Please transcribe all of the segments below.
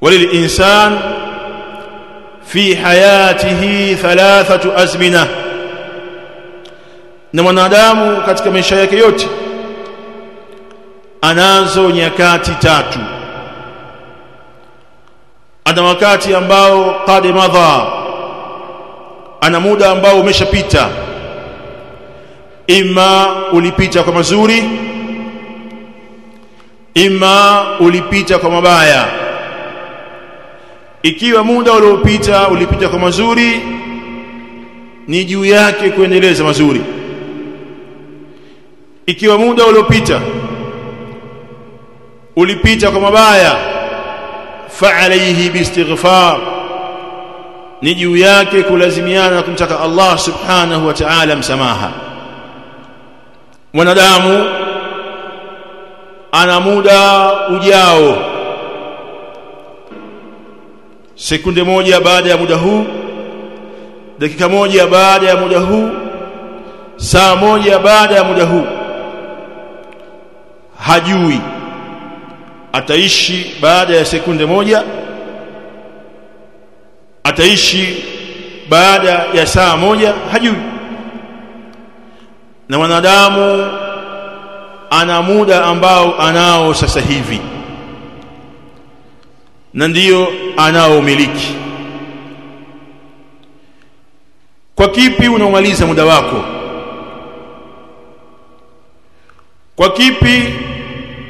وللإنسان في حياته 3 أزمنة, na mwanadamu katika maisha yake yote anazo nyakati 3. Ana wakati ambao qad madha, ana muda ambao umeshapita, ima ulipita kwa mazuri, ima ulipita kwa mabaya. Ikiwa muda uliopita ulipita kwa mazuri, ni juu yake kuendeleza mazuri. Ikiwa muda uliopita ulipita kwa mabaya, fa alayhi biistighfar, ni juu yake kulazimiana kumtaka Allah subhanahu wa ta'ala msamaha. Mwanadamu ana muda ujao, sekunde moja baada ya muda huu, dakika moja baada ya muda huu, saa moja baada ya muda huu. Hajui ataishi baada ya sekunde moja, ataishi baada ya saa moja, hajui. Na wanadamu ana muda ambao anao sasa hivi, na ndio anao miliki. Kwa kipi unaumaliza muda wako? Kwa kipi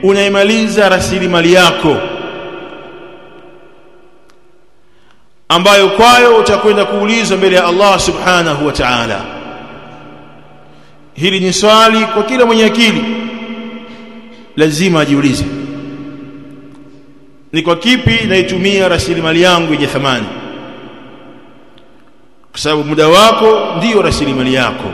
unaimaliza rasilimali yako ambayo kwayo utakwenda kuulizwa mbele ya Allah subhanahu wa ta'ala? Hili ni swali kwa kila mwenye akili, lazima ajiulize, ni kwa kipi naitumia rasilimali yangu yenye thamani? Kwa sababu muda wako ndio rasilimali yako.